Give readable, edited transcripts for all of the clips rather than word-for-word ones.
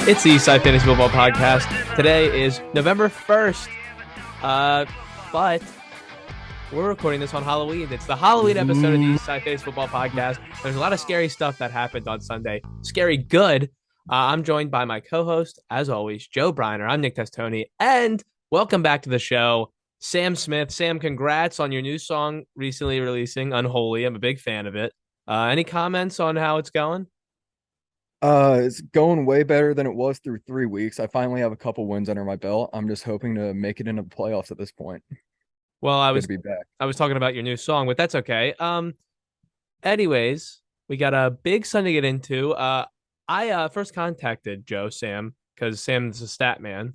It's the Eastside Fantasy Football Podcast. Today is November 1st, but we're recording this on Halloween. It's the Halloween episode of the Eastside Fantasy Football Podcast. There's a lot of scary stuff that happened on Sunday. Scary good. I'm joined by my co-host, as always, Joe Briner. I'm Nick Testoni, and welcome back to the show, Sam Smith. Sam, congrats on your new song recently releasing, Unholy. I'm a big fan of it. Any comments on how it's going? It's going way better than it was through 3 weeks. I finally have a couple wins under my belt. I'm just hoping to make it into the playoffs at this point. Well, Good to be back. I was talking about your new song, but that's okay. Anyways, we got a big Sunday to get into. I first contacted Sam, because Sam's a stat man.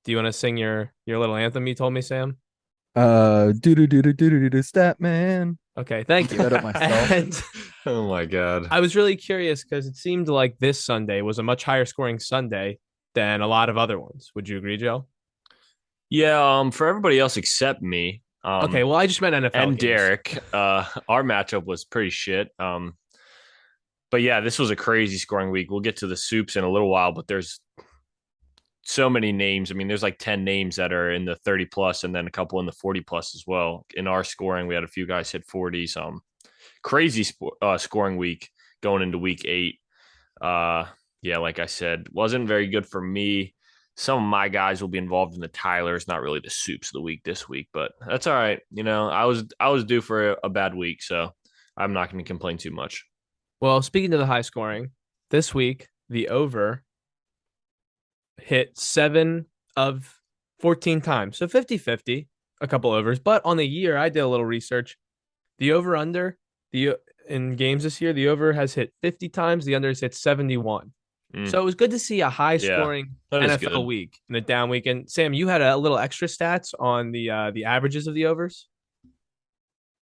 Do you want to sing your little anthem you told me, Sam? Statman. Okay, thank you. Set up myself. And oh my God. I was really curious because it seemed like this Sunday was a much higher scoring Sunday than a lot of other ones. Would you agree, Joe? Yeah, for everybody else except me. Okay, well, I just meant NFL and games. Derek. Our matchup was pretty shit. But yeah, this was a crazy scoring week. We'll get to the soups in a little while, but there's so many names. I mean, there's like 10 names that are in the 30 plus and then a couple in the 40 plus as well. In our scoring, we had a few guys hit 40s. Crazy scoring week going into week 8. Yeah, like I said, wasn't very good for me. Some of my guys will be involved in the Tylers, not really the soups of the week this week, but that's all right. You know, I was due for a bad week, so I'm not going to complain too much. Well, speaking of the high scoring, this week, the over hit 7 of 14 times. So 50-50, a couple overs. But on the year, I did a little research. The over-under, in games this year, the over has hit 50 times. The under has hit 71. So it was good to see a high-scoring NFL week in a down week. And Sam, you had a little extra stats on the averages of the overs?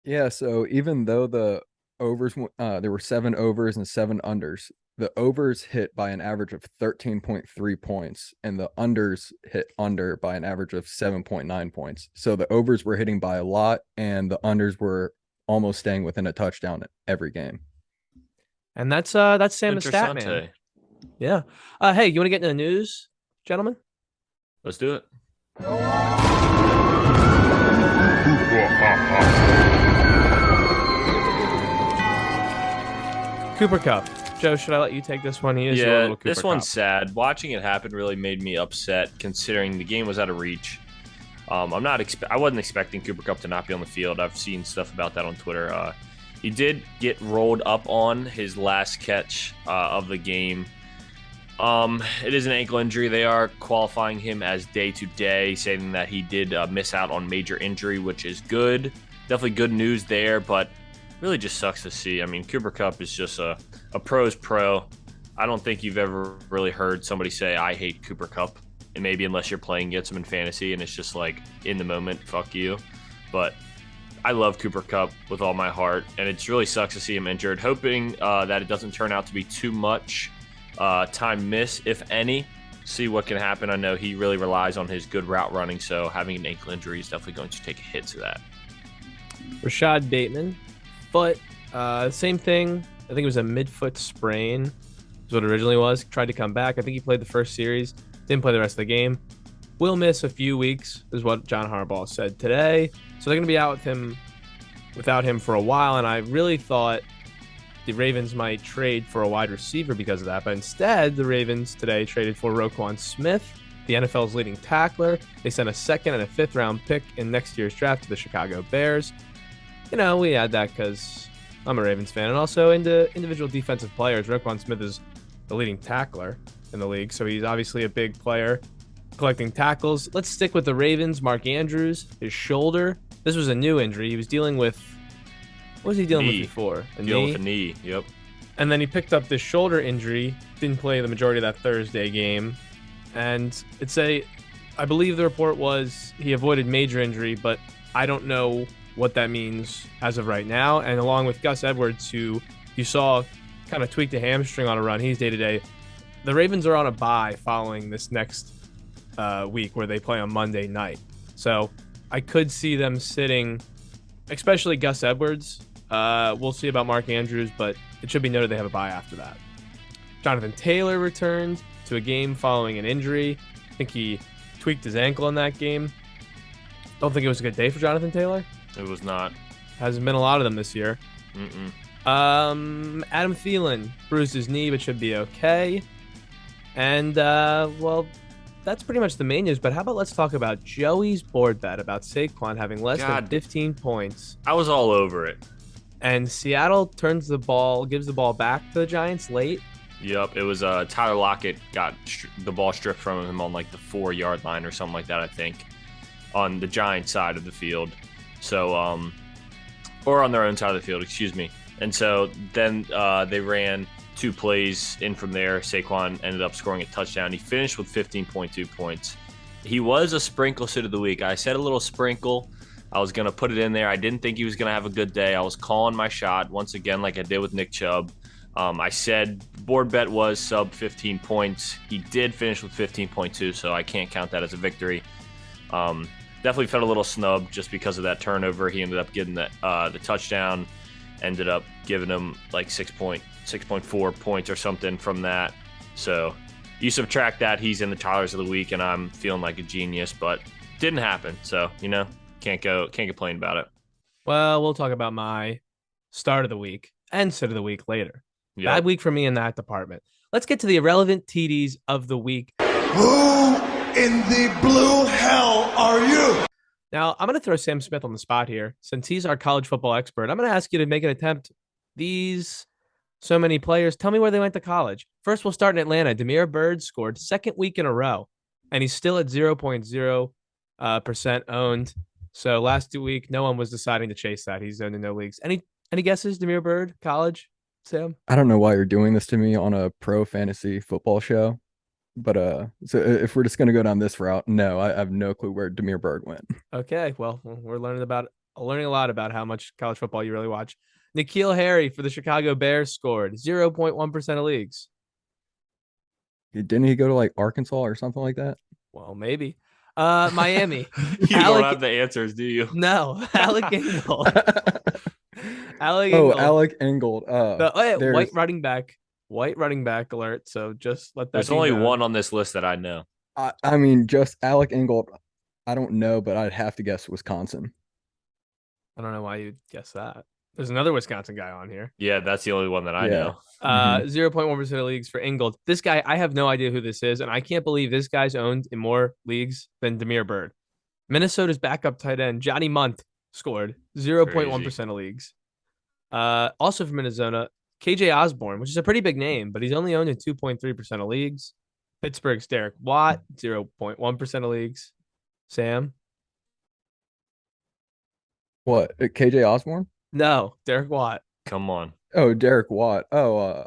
Yeah, so even though the overs, there were 7 overs and 7 unders, the overs hit by an average of 13.3 points, and the unders hit under by an average of 7.9 points. So the overs were hitting by a lot, and the unders were almost staying within a touchdown every game. And that's Sam the Statman. Yeah. Hey, you want to get into the news, gentlemen? Let's do it. Cooper Kupp. Joe, should I let you take this one? This one's sad. Watching it happen really made me upset, considering the game was out of reach. I wasn't expecting Cooper Kupp to not be on the field. I've seen stuff about that on Twitter. He did get rolled up on his last catch of the game. It is an ankle injury. They are qualifying him as day-to-day, saying that he did miss out on major injury, which is good. Definitely good news there, but really just sucks to see. I mean, Cooper Kupp is just a pro's pro. I don't think you've ever really heard somebody say, I hate Cooper Kupp. And maybe unless you're playing against him in fantasy and it's just like in the moment, fuck you. But I love Cooper Kupp with all my heart, and it really sucks to see him injured. Hoping that it doesn't turn out to be too much time miss, if any. See what can happen. I know he really relies on his good route running, so having an ankle injury is definitely going to take a hit to that. Rashad Bateman, foot, same thing. I think it was a midfoot sprain, is what it originally was. Tried to come back. I think he played the first series, didn't play the rest of the game. Will miss a few weeks, is what John Harbaugh said today. So they're going to be out without him for a while, and I really thought the Ravens might trade for a wide receiver because of that, but instead the Ravens today traded for Roquan Smith, the NFL's leading tackler. They sent a 2nd and a 5th round pick in next year's draft to the Chicago Bears. You know, we had that because I'm a Ravens fan, and also into individual defensive players. Roquan Smith is the leading tackler in the league, so he's obviously a big player collecting tackles. Let's stick with the Ravens. Mark Andrews, his shoulder. This was a new injury. He was dealing with, what was he dealing with before? Dealing with a knee, yep. And then he picked up this shoulder injury, didn't play the majority of that Thursday game. And I believe the report was he avoided major injury, but I don't know what that means as of right now. And along with Gus Edwards, who you saw kind of tweaked a hamstring on a run, he's day-to-day. The Ravens are on a bye following this next week where they play on Monday night. So I could see them sitting, especially Gus Edwards. We'll see about Mark Andrews, but it should be noted they have a bye after that. Jonathan Taylor returned to a game following an injury. I think he tweaked his ankle in that game. Don't think it was a good day for Jonathan Taylor. It was not. Hasn't been a lot of them this year. Mm-mm. Adam Thielen bruised his knee, but should be okay. And, well, that's pretty much the main news. But how about let's talk about Joey's board bet about Saquon having less than 15 points. I was all over it. And Seattle gives the ball back to the Giants late. Yep, it was Tyler Lockett got the ball stripped from him on like the 4-yard line or something like that, I think, on the Giants side of the field. So, or on their own side of the field, excuse me. And so then they ran 2 plays in from there. Saquon ended up scoring a touchdown. He finished with 15.2 points. He was a sprinkle sit of the week. I said a little sprinkle. I was going to put it in there. I didn't think he was going to have a good day. I was calling my shot once again like I did with Nick Chubb. I said board bet was sub 15 points. He did finish with 15.2, so I can't count that as a victory. Definitely felt a little snub just because of that turnover. He ended up getting the touchdown, ended up giving him like 6.4 points or something from that. So you subtract that, he's in the Tylers of the week, and I'm feeling like a genius, but didn't happen. So, can't complain about it. Well, we'll talk about my start of the week and sit of the week later. Yep. Bad week for me in that department. Let's get to the irrelevant TDs of the week. Who in the blue hell are you? Now, I'm going to throw Sam Smith on the spot here. Since he's our college football expert, I'm going to ask you to make an attempt. So many players, tell me where they went to college. First, we'll start in Atlanta. Damiere Byrd scored second week in a row, and he's still at 0.0% owned. So last week, no one was deciding to chase that. He's owned in no leagues. Any guesses, Damiere Byrd, college, Sam? I don't know why you're doing this to me on a pro fantasy football show, but so if we're just gonna go down this route, no, I have no clue where Damiere Byrd went. Okay, well, we're learning a lot about how much college football you really watch. N'Keal Harry for the Chicago Bears scored 0.1% of leagues. Didn't he go to like Arkansas or something like that? Well, maybe. Miami. You don't have the answers, do you? No, Alec Ingold. Alec Ingold. White running back alert. So just let that. There's only one on this list that I know. I mean, just Alec Ingold. I don't know, but I'd have to guess Wisconsin. I don't know why you'd guess that. There's another Wisconsin guy on here. Yeah, that's the only one that I know. 0.1% of leagues for Ingold. This guy, I have no idea who this is, and I can't believe this guy's owned in more leagues than Damiere Byrd. Minnesota's backup tight end, Johnny Munt, scored 0.1% of leagues. Also from Minnesota, KJ Osborne, which is a pretty big name, but he's only owned in 2.3% of leagues. Pittsburgh's Derek Watt, 0.1% of leagues. Sam? What? KJ Osborne? No, Derek Watt. Come on. Oh, Derek Watt. I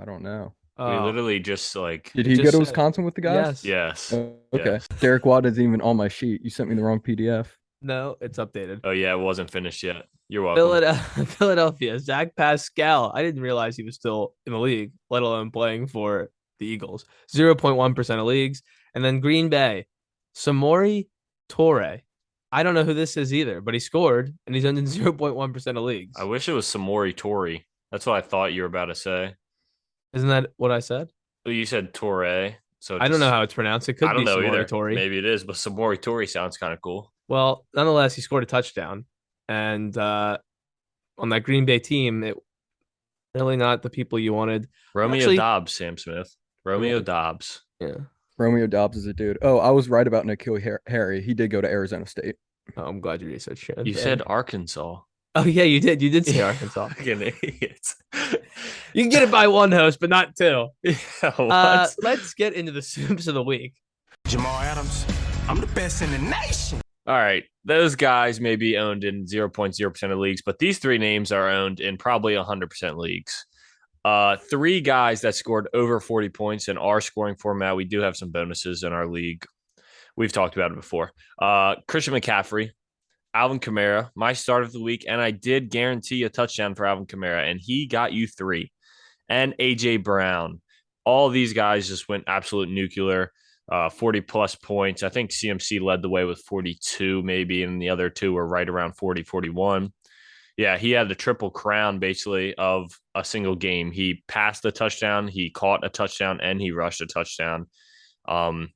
don't know. We literally just like. Did he go to Wisconsin with the guys? Yes. Oh, okay. Yes. Derek Watt isn't even on my sheet. You sent me the wrong PDF. No, it's updated. Oh yeah, it wasn't finished yet. You're welcome. Philadelphia, Zach Pascal. I didn't realize he was still in the league, let alone playing for the Eagles. 0.1% of leagues. And then Green Bay, Samori Toure. I don't know who this is either, but he scored, and he's owned in 0.1% of leagues. I wish it was Samori Toure. That's what I thought you were about to say. Isn't that what I said? Well, you said Toure. So I don't know how it's pronounced. It could I don't be know Samori either. Toure. Maybe it is, but Samori Toure sounds kind of cool. Well, nonetheless, he scored a touchdown. And on that Green Bay team, it really not the people you wanted. Romeo Dobbs, Sam Smith. Romeo Dobbs. Yeah. Romeo Dobbs is a dude. Oh, I was right about N'Keal Harry. He did go to Arizona State. Oh, I'm glad you researched it. You said Arkansas. Oh, yeah, you did. You did say Arkansas. Fucking idiots. You can get it by one host, but not two. Yeah, let's get into the soups of the week. Jamal Adams, I'm the best in the nation. All right. Those guys may be owned in 0.0% of leagues, but these three names are owned in probably 100% leagues. Three guys that scored over 40 points in our scoring format. We do have some bonuses in our league. We've talked about it before. Christian McCaffrey, Alvin Kamara, my start of the week, and I did guarantee a touchdown for Alvin Kamara, and he got you 3. And A.J. Brown. All these guys just went absolute nuclear, 40-plus points. I think CMC led the way with 42 maybe, and the other two were right around 40, 41. Yeah, he had the triple crown basically of a single game. He passed a touchdown, he caught a touchdown, and he rushed a touchdown. Um,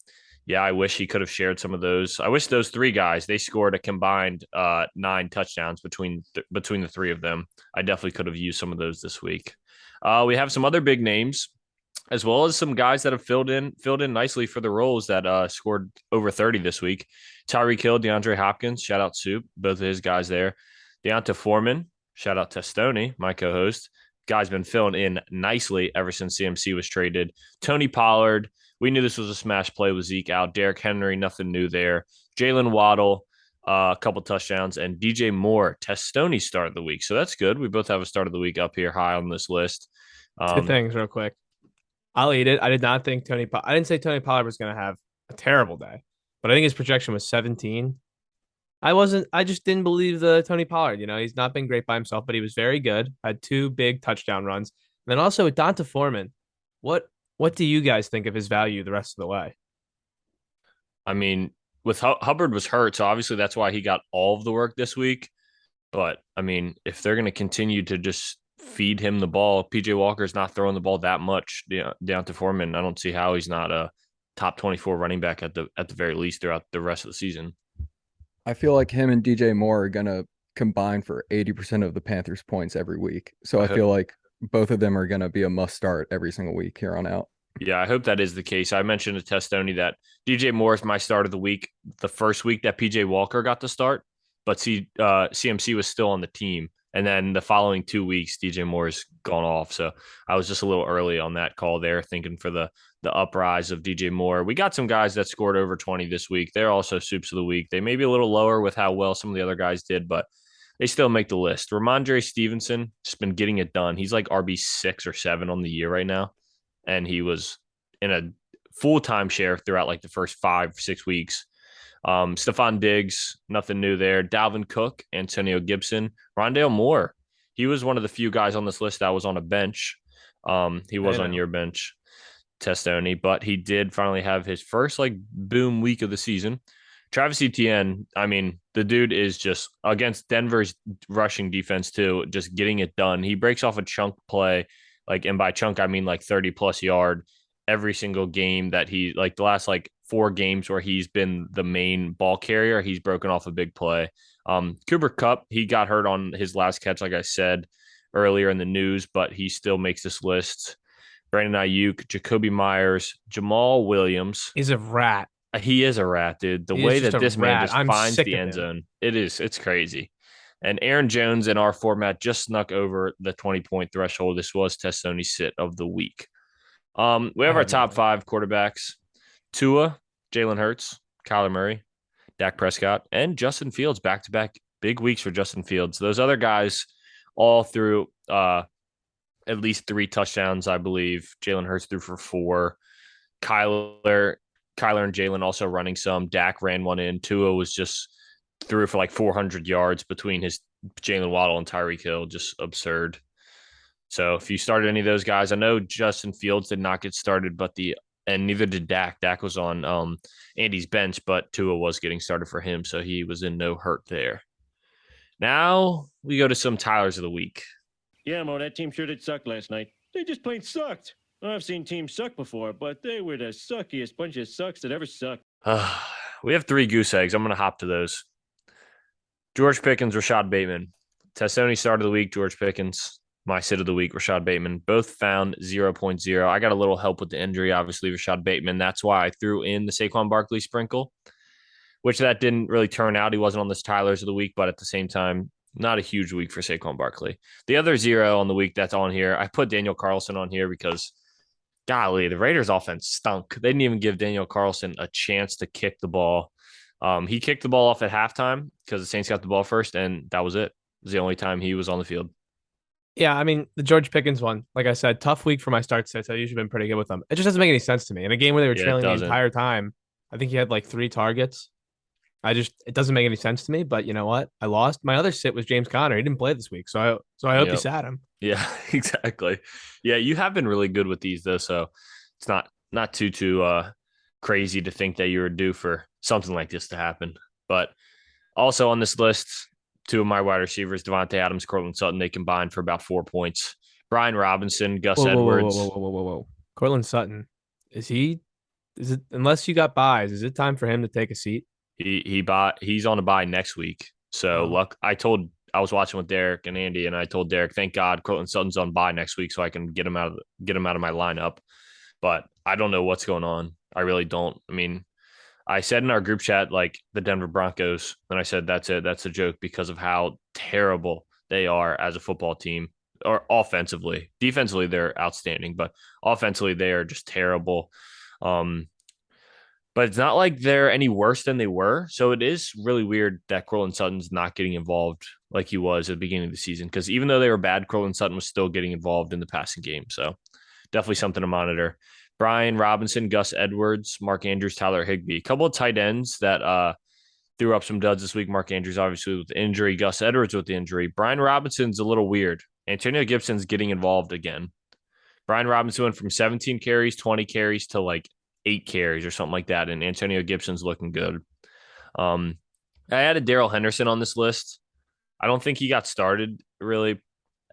yeah, I wish he could have shared some of those. I wish those three guys they scored a combined 9 touchdowns between the three of them. I definitely could have used some of those this week. We have some other big names, as well as some guys that have filled in nicely for the roles that scored over 30 this week. Tyreek Hill, DeAndre Hopkins, shout out Soup, both of his guys there. Deonta Foreman, shout out Testoni, my co-host. Guy's been filling in nicely ever since CMC was traded. Tony Pollard, we knew this was a smash play with Zeke out. Derrick Henry, nothing new there. Jalen Waddle, a couple touchdowns, and DJ Moore, Testoni start of the week. So that's good. We both have a start of the week up here high on this list. Two things real quick. I'll eat it. I did not think I didn't say Tony Pollard was going to have a terrible day, but I think his projection was 17. I just didn't believe the Tony Pollard. He's not been great by himself, but he was very good. Had 2 big touchdown runs. And then also with Donta Foreman, what do you guys think of his value the rest of the way? I mean, with Hubbard was hurt, so obviously that's why he got all of the work this week. But I mean, if they're going to continue to just feed him the ball, PJ Walker's not throwing the ball that much down to Foreman. I don't see how he's not a top 24 running back at the very least throughout the rest of the season. I feel like him and DJ Moore are going to combine for 80% of the Panthers' points every week. So I feel like both of them are going to be a must start every single week here on out. Yeah, I hope that is the case. I mentioned to Testoni that DJ Moore is my start of the week, the first week that PJ Walker got to start, but CMC was still on the team. And then the following 2 weeks, DJ Moore's gone off. So I was just a little early on that call there, thinking for the uprise of DJ Moore. We got some guys that scored over 20 this week. They're also soups of the week. They may be a little lower with how well some of the other guys did, but they still make the list. Ramondre Stevenson just been getting it done. He's like RB 6 or 7 on the year right now. And he was in a full-time share throughout like the first 5-6 weeks. Stephon Diggs, nothing new there. Dalvin Cook, Antonio Gibson, Rondale Moore. He was one of the few guys on this list that was on a bench. He was on your bench, Testoni, but he did finally have his first like boom week of the season. Travis Etienne, I mean, the dude is just against Denver's rushing defense too, just getting it done. He breaks off a chunk play, and by chunk I mean like 30+ yard every single game that he the last 4 games where he's been the main ball carrier, he's broken off a big play. Cooper Kupp, he got hurt on his last catch, like I said earlier in the news, but he still makes this list. Brandon Ayuk, Jacoby Myers, Jamal Williams. He's a rat. He is a rat, dude. The way that this man just finds the end zone, it's crazy. And Aaron Jones in our format just snuck over the 20-point threshold. This was Testoni's sit of the week. We have our top 5 quarterbacks: Tua, Jalen Hurts, Kyler Murray, Dak Prescott, and Justin Fields. Back-to-back big weeks for Justin Fields. Those other guys all threw at least 3 touchdowns, I believe. Jalen Hurts threw for 4. Kyler and Jalen also running some. Dak ran one in. Tua was just threw for 400 yards between his Jalen Waddle and Tyreek Hill. Just absurd. So if you started any of those guys, I know Justin Fields did not get started, and neither did Dak. Dak was on Andy's bench, but Tua was getting started for him, so he was in no hurt there. Now we go to some Tylers of the week. Yeah, Mo, that team sure did suck last night. They just plain sucked. I've seen teams suck before, but they were the suckiest bunch of sucks that ever sucked. We have 3 goose eggs. I'm going to hop to those. George Pickens, Rashad Bateman. Testoni start of the week, George Pickens. My sit of the week, Rashad Bateman. Both found 0.0. I got a little help with the injury, obviously, Rashad Bateman. That's why I threw in the Saquon Barkley sprinkle, which that didn't really turn out. He wasn't on this Tylers of the week, but at the same time, not a huge week for Saquon Barkley. The other 0 on the week that's on here, I put Daniel Carlson on here because, golly, the Raiders offense stunk. They didn't even give Daniel Carlson a chance to kick the ball. He kicked the ball off at halftime because the Saints got the ball first, and that was it. It was the only time he was on the field. Yeah, I mean, the George Pickens one, like I said, tough week for my start sets. I've usually been pretty good with them. It just doesn't make any sense to me. In a game where they were trailing the entire time, I think he had 3 targets. It doesn't make any sense to me, but you know what? I lost. My other sit was James Conner. He didn't play this week, so I hope you sat him. Yeah, exactly. Yeah, you have been really good with these though, so it's not too crazy to think that you were due for something like this to happen. But also on this list, two of my wide receivers, Devontae Adams, Cortland Sutton, they combined for about 4 points. Brian Robinson, Gus Whoa, whoa, whoa, Edwards. whoa, whoa, whoa, whoa, whoa. Cortland Sutton, is it, unless you got buys, is it time for him to take a seat? He's on a bye next week. So Oh. I was watching with Derek and Andy, and I told Derek, thank God Cortland Sutton's on bye next week so I can get him out of my lineup. But I don't know what's going on. I really don't. I mean, I said in our group chat, like the Denver Broncos, and I said, that's it. That's a joke because of how terrible they are as a football team or offensively. Defensively, they're outstanding, but offensively, they are just terrible. But it's not like they're any worse than they were. So it is really weird that Cortland Sutton's not getting involved like he was at the beginning of the season. Because even though they were bad, Cortland Sutton was still getting involved in the passing game. So definitely something to monitor. Brian Robinson, Gus Edwards, Mark Andrews, Tyler Higbee. A couple of tight ends that threw up some duds this week. Mark Andrews, obviously, with the injury. Gus Edwards with the injury. Brian Robinson's a little weird. Antonio Gibson's getting involved again. Brian Robinson went from 17 carries, 20 carries to like 8 carries or something like that. And Antonio Gibson's looking good. I added Darrell Henderson on this list. I don't think he got started really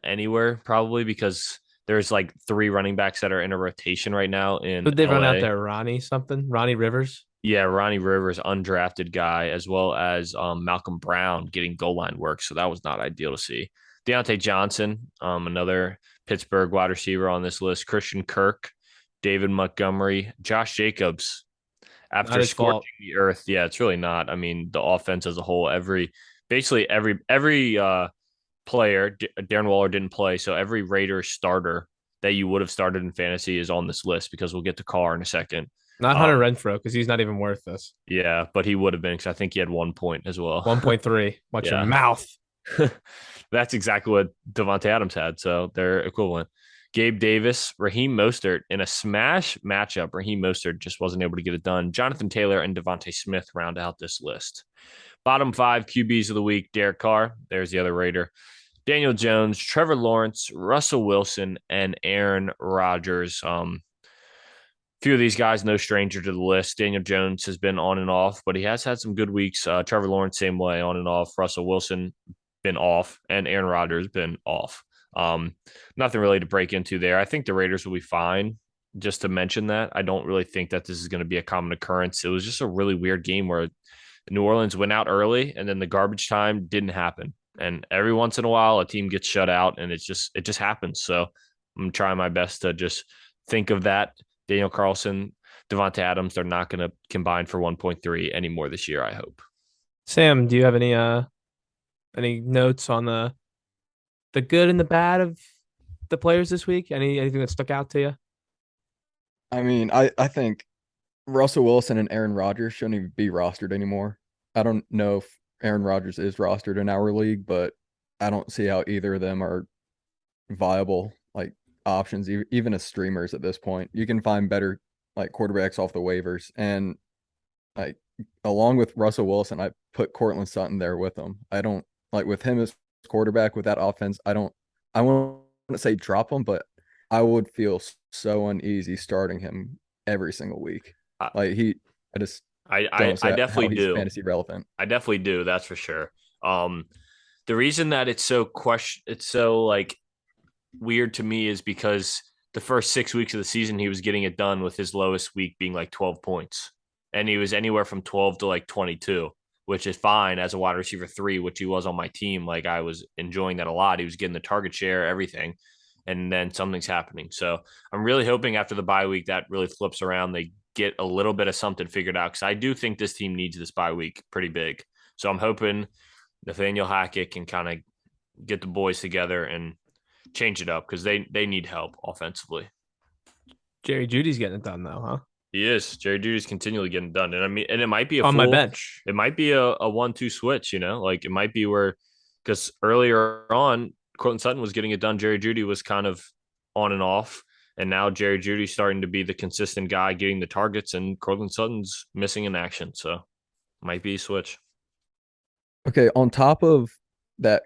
anywhere, probably because there's like 3 running backs that are in a rotation right now in Who'd they run out LA. there? Ronnie Rivers? Yeah, Ronnie Rivers, undrafted guy, as well as Malcolm Brown getting goal line work. So that was not ideal to see. Deontay Johnson, another Pittsburgh wide receiver on this list. Christian Kirk, David Montgomery, Josh Jacobs. After scorching the earth, yeah, it's really not. I mean, the offense as a whole, every player, Darren Waller didn't play, so every Raiders starter that you would have started in fantasy is on this list because we'll get to Carr in a second. Not Hunter Renfrow because he's not even worth this. Yeah, but he would have been because I think he had 1 point as well. 1.3. Watch your mouth. That's exactly what Devontae Adams had, so they're equivalent. Gabe Davis, Raheem Mostert in a smash matchup. Raheem Mostert just wasn't able to get it done. Jonathan Taylor and Devontae Smith round out this list. Bottom 5 QBs of the week, Derek Carr. There's the other Raider. Daniel Jones, Trevor Lawrence, Russell Wilson, and Aaron Rodgers. Few of these guys, no stranger to the list. Daniel Jones has been on and off, but he has had some good weeks. Trevor Lawrence, same way, on and off. Russell Wilson, been off. And Aaron Rodgers, been off. Nothing really to break into there. I think the Raiders will be fine. Just to mention that, I don't really think that this is going to be a common occurrence. It was just a really weird game where New Orleans went out early and then the garbage time didn't happen. And every once in a while, a team gets shut out and it just happens. So I'm trying my best to just think of that. Daniel Carlson, Devontae Adams, they're not going to combine for 1.3 anymore this year, I hope. Sam, do you have any notes on the good and the bad of the players this week? Anything that stuck out to you? I mean, I think Russell Wilson and Aaron Rodgers shouldn't even be rostered anymore. I don't know if Aaron Rodgers is rostered in our league, but I don't see how either of them are viable like options, even as streamers at this point. You can find better like quarterbacks off the waivers, and like along with Russell Wilson, I put Cortland Sutton there with him. I don't like with him as quarterback with that offense. I won't say drop him, but I would feel so uneasy starting him every single week. I definitely do. Fantasy relevant. I definitely do. That's for sure. The reason that it's so like weird to me is because the first 6 weeks of the season, he was getting it done with his lowest week being like 12 points. And he was anywhere from 12 to like 22, which is fine as a wide receiver 3, which he was on my team. Like I was enjoying that a lot. He was getting the target share, everything. And then something's happening. So I'm really hoping after the bye week that really flips around. They get a little bit of something figured out because I do think this team needs this bye week pretty big. So I'm hoping Nathaniel Hackett can kind of get the boys together and change it up because they need help offensively. Jerry Jeudy's getting it done though, huh? He is. Jerry Jeudy's continually getting it done. And I mean, and it might be my bench. It might be a 1-2 switch, like it might be where, because earlier on, Cortland Sutton was getting it done. Jerry Jeudy was kind of on and off. And now Jerry Jeudy's starting to be the consistent guy getting the targets, and Cortland Sutton's missing in action. So might be a switch. Okay, on top of that,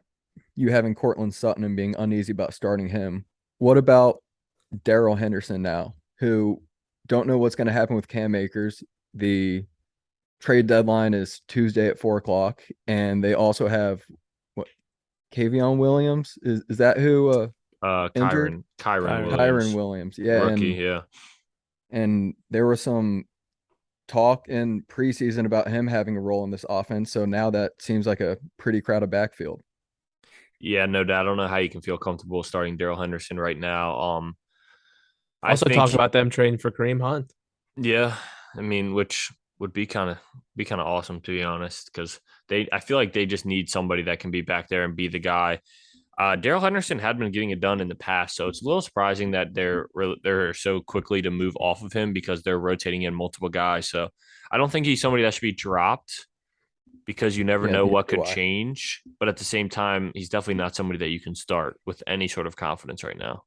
you having Cortland Sutton and being uneasy about starting him, what about Darrell Henderson now, who don't know what's going to happen with Cam Akers? The trade deadline is Tuesday at 4:00, and they also have Kavion Williams. Is that who injured? Kyron Kyron Williams, Williams. Yeah, rookie. Yeah. and there was some talk in preseason about him having a role in this offense. So now that seems like a pretty crowded backfield. Yeah, no doubt. I don't know how you can feel comfortable starting Daryl Henderson right now. I Also think, talk about them trading for Kareem Hunt. yeah, I mean, which would be kind of awesome, to be honest, because I feel like they just need somebody that can be back there and be the guy. Daryl Henderson had been getting it done in the past, so it's a little surprising that they're so quickly to move off of him because they're rotating in multiple guys. So I don't think he's somebody that should be dropped because you never Yeah, know neither what do could I. change. But at the same time, he's definitely not somebody that you can start with any sort of confidence right now.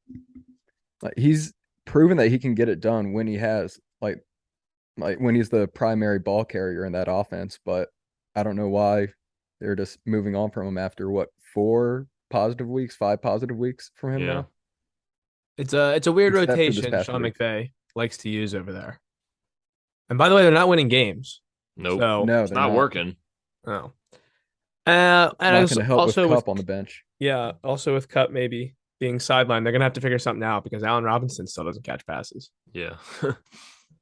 Like he's proven that he can get it done when he has like when he's the primary ball carrier in that offense. But I don't know why they're just moving on from him after what 5 positive weeks from him Yeah. now, It's a weird except for this rotation past Sean week. McVay likes to use over there. And by the way, they're not winning games. Nope. So No, It's they're not not. working. oh. It's And I not was going to help with also with Cup on the bench. yeah, also with Cup maybe being sidelined, they're gonna have to figure something out because Allen Robinson still doesn't catch passes. Yeah.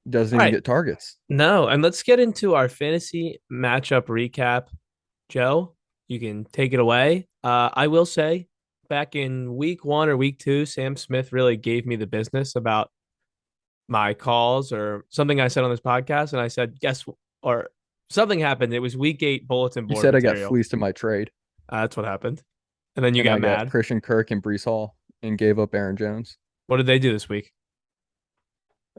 Doesn't All even right. get targets. No, and let's get into our fantasy matchup recap. Joe, you can take it away. I will say, back in week 1 or week 2, Sam Smith really gave me the business about my calls or something I said on this podcast, and I said, guess or something happened. It was week 8 bulletin You board said I got material. fleeced in my trade, That's what happened, and then you and got I got mad. Christian Kirk and Brees Hall and gave up Aaron Jones. What did they do this week?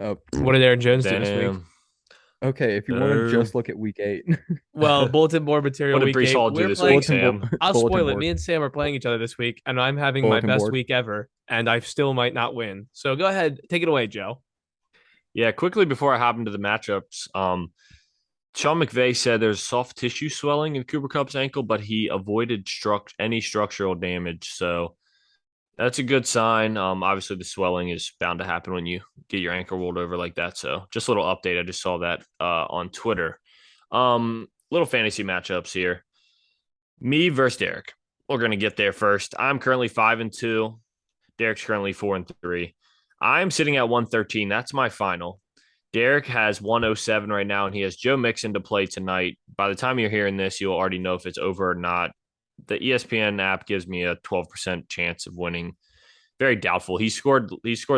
Uh, What did Aaron Jones do this week? Damn. okay, if you want to just look at week 8, Well, bulletin board material What did week Brees 8. Hall do We're this week, playing. Sam? I'll bulletin spoil it. board, Me and Sam are playing each other this week, and I'm having my bulletin best board. week ever, and I still might not win. So go ahead, take it away, Joe. Yeah, quickly before I hop into the matchups, Sean McVay said there's soft tissue swelling in Cooper Kupp's ankle, but he avoided any structural damage. So that's a good sign. Obviously, the swelling is bound to happen when you get your ankle rolled over like that. So just a little update. I just saw that on Twitter. Little fantasy matchups here. Me versus Derek. We're gonna get there first. I'm currently 5-2. Derek's currently 4-3. I'm sitting at 113. That's my final. Derek has 107 right now, and he has Joe Mixon to play tonight. By the time you're hearing this, you'll already know if it's over or not. The ESPN app gives me a 12% chance of winning. Very doubtful. He scored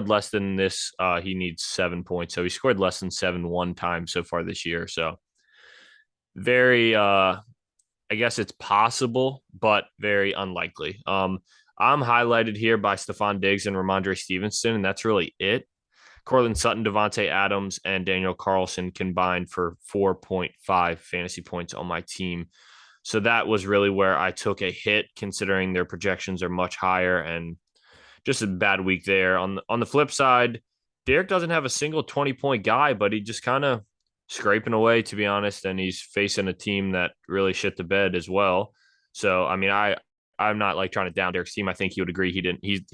less than this. He needs 7 points. So he scored less than 7 one time so far this year. So very I guess it's possible, but very unlikely. I'm highlighted here by Stephon Diggs and Ramondre Stevenson, and that's really it. Cortland Sutton, Devontae Adams, and Daniel Carlson combined for 4.5 fantasy points on my team. So that was really where I took a hit, considering their projections are much higher, and just a bad week there. On the flip side, Derek doesn't have a single 20-point guy, but he just kind of scraping away, to be honest, and he's facing a team that really shit the bed as well. So I mean, I'm not like trying to down Derek's team. I think he would agree he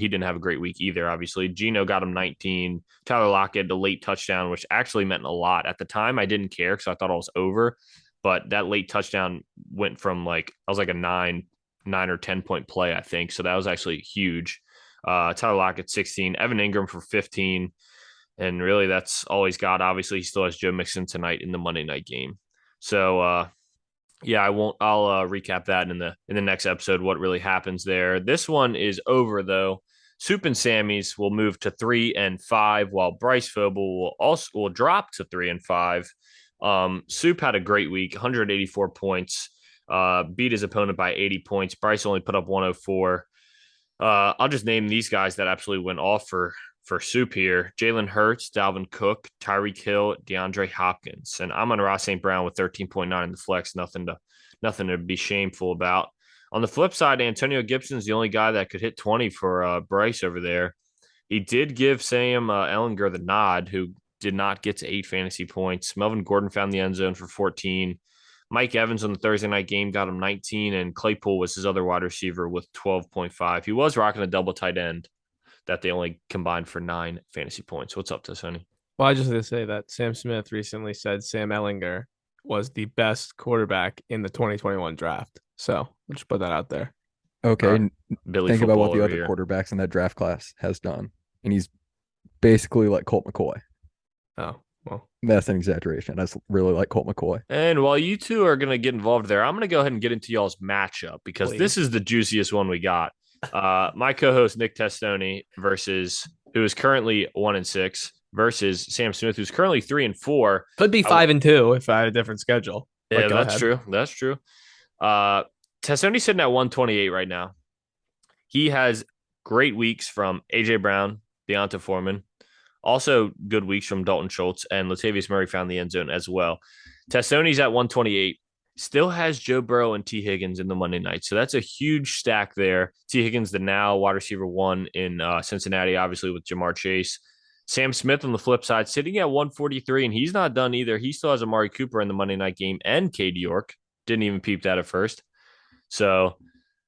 didn't have a great week either. Obviously, Gino got him 19. Tyler Lockett, the late touchdown, which actually meant a lot at the time. I didn't care because I thought it was over, but that late touchdown went from like I was like a 9 or 10 point play, I think. So that was actually huge. Tyler Lockett 16, Evan Ingram for 15. And really, that's all he's got. Obviously, he still has Joe Mixon tonight in the Monday night game. So, yeah, I won't. I'll recap that in the next episode. What really happens there? This one is over though. Soup and Sammy's will move to 3-5, while Bryce Phobel will drop to 3-5. Soup had a great week, 184 points. Beat his opponent by 80 points. Bryce only put up 104. I'll just name these guys that absolutely went off for Soup here. Jalen Hurts, Dalvin Cook, Tyreek Hill, DeAndre Hopkins. And I'm on Ross St. Brown with 13.9 in the flex. Nothing to be shameful about. On the flip side, Antonio Gibson's the only guy that could hit 20 for Bryce over there. He did give Sam Ellinger the nod, who did not get to 8 fantasy points. Melvin Gordon found the end zone for 14. Mike Evans on the Thursday night game got him 19, and Claypool was his other wide receiver with 12.5. He was rocking a double tight end that they only combined for 9 fantasy points. What's up, Tony? Well, I just want to say that Sam Smith recently said Sam Ellinger was the best quarterback in the 2021 draft. So let's put that out there. Okay, Billy think about what football the over other here. quarterbacks in that draft class has done, and he's basically like Colt McCoy. Oh, well, That's an exaggeration. That's really like Colt McCoy. And while you two are going to get involved there, I'm going to go ahead and get into y'all's matchup because this Please. is the juiciest one we got. My co-host Nick Testoni versus who is currently 1-6 versus Sam Smith, who's currently 3-4. could be 5-2 if I had a different schedule. But Yeah, go that's ahead. true. That's true. Testoni's sitting at 128 right now. He has great weeks from AJ Brown, Deonta Foreman, also good weeks from Dalton Schultz, and Latavius Murray found the end zone as well. Testoni's at 128. Still has Joe Burrow and T. Higgins in the Monday night. So that's a huge stack there. T. Higgins, the now wide receiver 1 in Cincinnati, obviously with Jamar Chase. Sam Smith on the flip side, sitting at 143, and he's not done either. He still has Amari Cooper in the Monday night game and Cade York. Didn't even peep that at first. So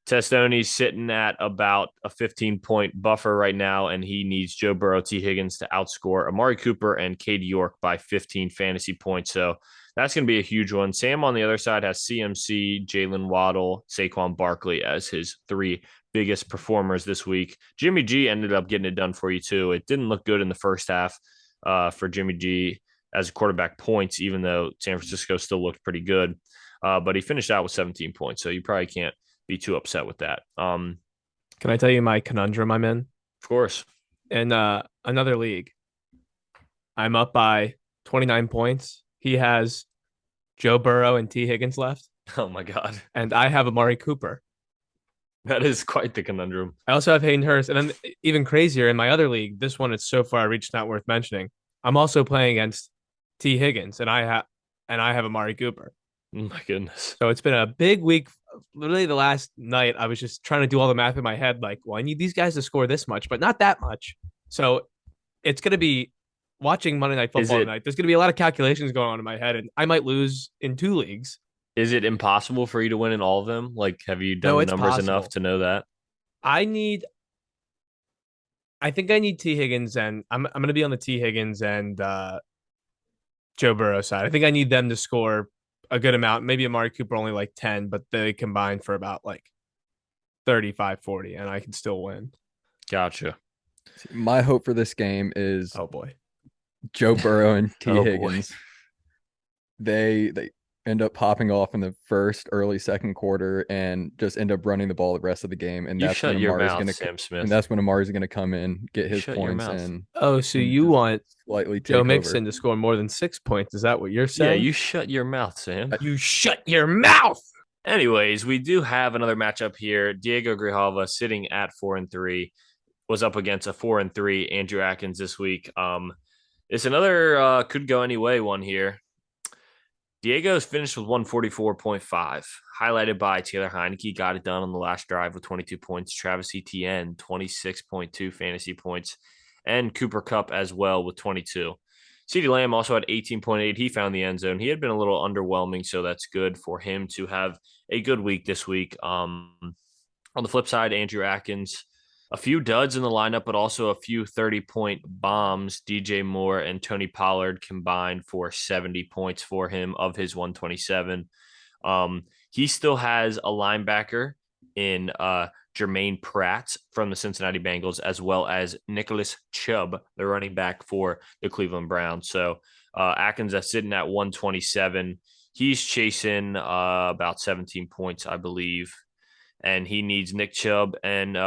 Testoni's sitting at about a 15-point buffer right now, and he needs Joe Burrow, T. Higgins to outscore Amari Cooper and Cade York by 15 fantasy points. So that's going to be a huge one. Sam on the other side has CMC, Jalen Waddle, Saquon Barkley as his 3 biggest performers this week. Jimmy G ended up getting it done for you too. It didn't look good in the first half for Jimmy G as quarterback points, even though San Francisco still looked pretty good. But he finished out with 17 points, so you probably can't be too upset with that. Can I tell you my conundrum I'm in? Of course. In another league, I'm up by 29 points. He has Joe Burrow and T. Higgins left, Oh my God. and I have Amari Cooper. That is quite the conundrum. I also have Hayden Hurst, and then even crazier in my other league, this one it's so far reached not worth mentioning. I'm also playing against T. Higgins, and I have Amari Cooper. Oh my goodness. So it's been a big week. Literally the last night, I was just trying to do all the math in my head. Like, well, I need these guys to score this much, but not that much. So it's going to be watching Monday Night Football tonight. There's going to be a lot of calculations going on in my head, and I might lose in 2 leagues. Is it impossible for you to win in all of them? Like, have you done No, the it's numbers possible. enough to know that? I think I need T. Higgins, and I'm going to be on the T. Higgins and Joe Burrow side. I think I need them to score a good amount. Maybe Amari Cooper only like 10, but they combine for about like 35, 40, and I can still win. Gotcha. My hope for this game is Oh boy, Joe Burrow and T. Oh, boy. Higgins. They end up popping off in the early second quarter and just end up running the ball the rest of the game. And You that's shut when your Amari's mouth, gonna Sam Smith. and that's when Amari's gonna come in, get his Shut your points, mouth. and oh, so and you just want slightly Joe take Mixon over. to score more than 6 points? Is that what you're Yeah, saying? you shut your mouth, Sam. You shut your mouth. Anyways, we do have another matchup here. Diego Grijalva sitting at 4-3 was up against a 4-3 Andrew Atkins this week. It's another could go any way one here. Diego's finished with 144.5, highlighted by Taylor Heineke. Got it done on the last drive with 22 points. Travis Etienne, 26.2 fantasy points. And Cooper Kupp as well with 22. CeeDee Lamb also had 18.8. He found the end zone. He had been a little underwhelming, so that's good for him to have a good week this week. On the flip side, Andrew Atkins, a few duds in the lineup, but also a few 30-point bombs. DJ Moore and Tony Pollard combined for 70 points for him of his 127. He still has a linebacker in Jermaine Pratt from the Cincinnati Bengals, as well as Nicholas Chubb, the running back for the Cleveland Browns. So Atkins is sitting at 127. He's chasing about 17 points, I believe. And he needs Nick Chubb and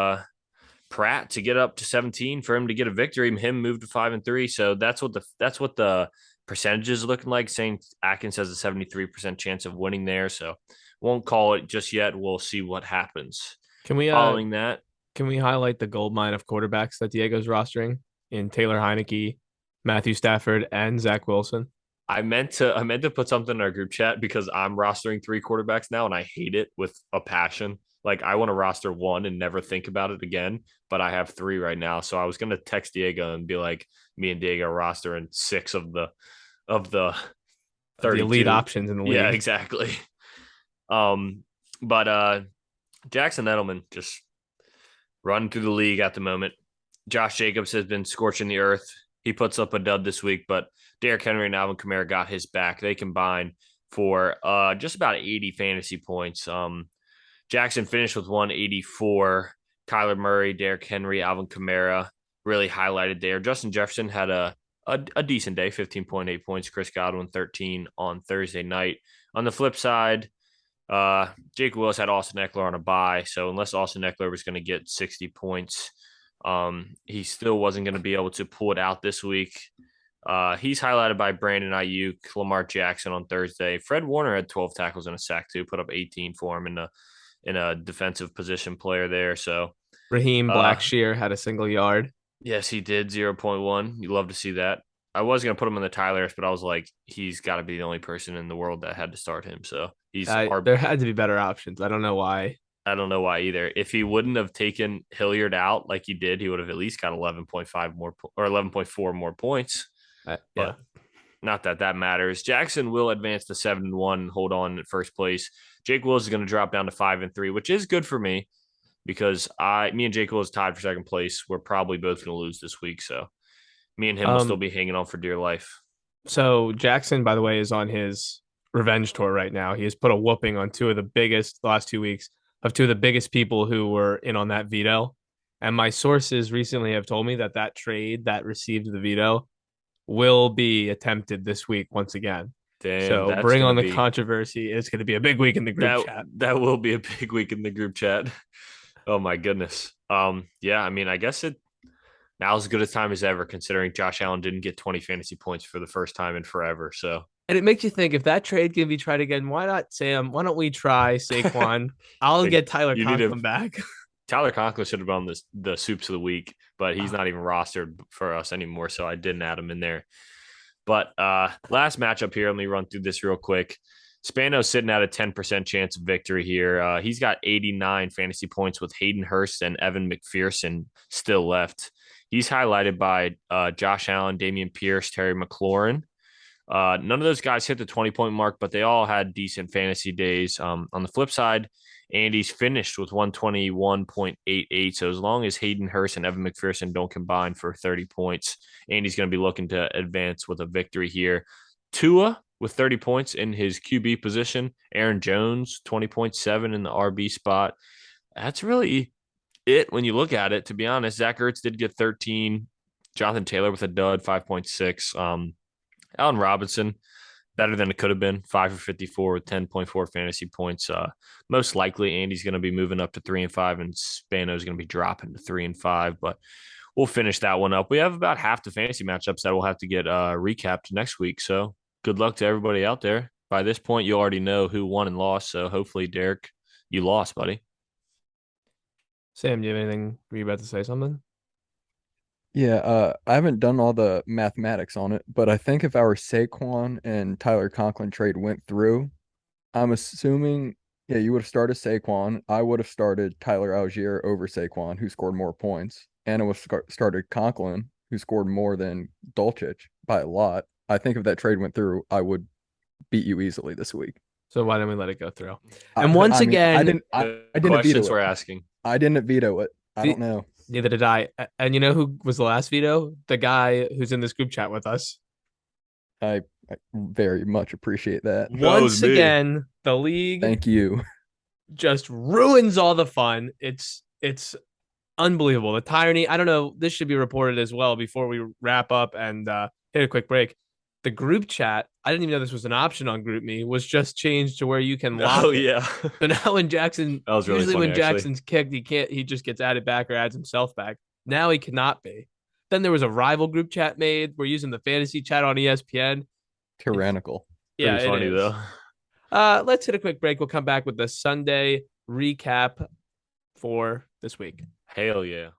Pratt to get up to 17 for him to get a victory. Him move to 5-3. So that's what the percentages are looking like. Saying Atkins has a 73% chance of winning there. So won't call it just yet. We'll see what happens. Can we Following that, can we highlight the gold mine of quarterbacks that Diego's rostering in Taylor Heineke, Matthew Stafford, and Zach Wilson? I meant to put something in our group chat because I'm rostering 3 quarterbacks now, and I hate it with a passion. Like, I want to roster 1 and never think about it again, but I have 3 right now. So I was going to text Diego and be like, me and Diego rostering 6 of the 32. The elite options in the league. Yeah, exactly. But Jackson Edelman just running through the league at the moment. Josh Jacobs has been scorching the earth. He puts up a dud this week, but Derrick Henry and Alvin Kamara got his back. They combine for just about 80 fantasy points. Jackson finished with 184. Kyler Murray, Derrick Henry, Alvin Kamara really highlighted there. Justin Jefferson had a decent day, 15.8 points. Chris Godwin, 13 on Thursday night. On the flip side, Jake Willis had Austin Eckler on a bye, so unless Austin Eckler was going to get 60 points, he still wasn't going to be able to pull it out this week. He's highlighted by Brandon Ayuk, Lamar Jackson on Thursday. Fred Warner had 12 tackles and a sack too, put up 18 for him in a defensive position player there. So Raheem Blackshear had a single yard. yes, he did 0.1. You love to see that. I was going to put him in the Tylers, but I was like, he's got to be the only person in the world that had to start him. So he's there had to be better options. I don't know why. I don't know why either. If he wouldn't have taken Hilliard out like he did, he would have at least got 11.5 more or 11.4 more points. Yeah. But not that matters. Jackson will advance to 7-1 and hold on at first place. Jake Wills is going to drop down to 5-3, which is good for me because me and Jake Wills tied for second place. We're probably both going to lose this week, so me and him will still be hanging on for dear life. So Jackson, by the way, is on his revenge tour right now. He has put a whooping on the last 2 weeks of two of the biggest people who were in on that veto. And my sources recently have told me that trade that received the veto will be attempted this week once again. Damn, so bring on the controversy. It's going to be a big week in the group chat. That will be a big week in the group chat. Oh my goodness. Yeah, I mean, I guess now's as good a time as ever, considering Josh Allen didn't get 20 fantasy points for the first time in forever. So, and it makes you think, if that trade can be tried again, why not Sam? Why don't we try Saquon? I'll get Tyler Conklin back. Tyler Conklin should have been on the soups of the week, but he's not even rostered for us anymore, so I didn't add him in there. But last matchup here, let me run through this real quick. Spano's sitting at a 10% chance of victory here. He's got 89 fantasy points with Hayden Hurst and Evan McPherson still left. He's highlighted by Josh Allen, Dameon Pierce, Terry McLaurin. None of those guys hit the 20-point mark, but they all had decent fantasy days. On the flip side, Andy's finished with 121.88. So as long as Hayden Hurst and Evan McPherson don't combine for 30 points, Andy's going to be looking to advance with a victory here. Tua with 30 points in his QB position. Aaron Jones, 20.7 in the RB spot. That's really it when you look at it, to be honest. Zach Ertz did get 13. Jonathan Taylor with a dud, 5.6. Allen Robinson, better than it could have been, 5 for 54 with 10.4 fantasy points. Most likely, Andy's going to be moving up to 3-5, and Spano's going to be dropping to 3-5. But we'll finish that one up. We have about half the fantasy matchups that we'll have to get recapped next week. So good luck to everybody out there. By this point, you already know who won and lost. So hopefully, Derek, you lost, buddy. Sam, do you have anything? Were you about to say something? Yeah, I haven't done all the mathematics on it, but I think if our Saquon and Tyler Conklin trade went through, I'm assuming, yeah, you would have started Saquon. I would have started Tyler Algier over Saquon, who scored more points, and it was started Conklin, who scored more than Dulcich by a lot. I think if that trade went through, I would beat you easily this week. So why didn't we let it go through? And once again, I didn't veto it. We're asking. I didn't veto it. I don't know. Neither did I. And you know who was the last veto? The guy who's in this group chat with us. I very much appreciate that. Once again, the league. Thank you. Just ruins all the fun. It's unbelievable. The tyranny. I don't know. This should be reported as well before we wrap up and hit a quick break. The group chat, I didn't even know this was an option on GroupMe, was just changed to where you can lock it. Yeah. So now when Jackson, that was really usually funny, when Jackson's kicked, he just gets added back or adds himself back. Now he cannot be. Then there was a rival group chat made. We're using the fantasy chat on ESPN. Tyrannical. Yeah, pretty funny though. Let's hit a quick break. We'll come back with the Sunday recap for this week. Hell yeah.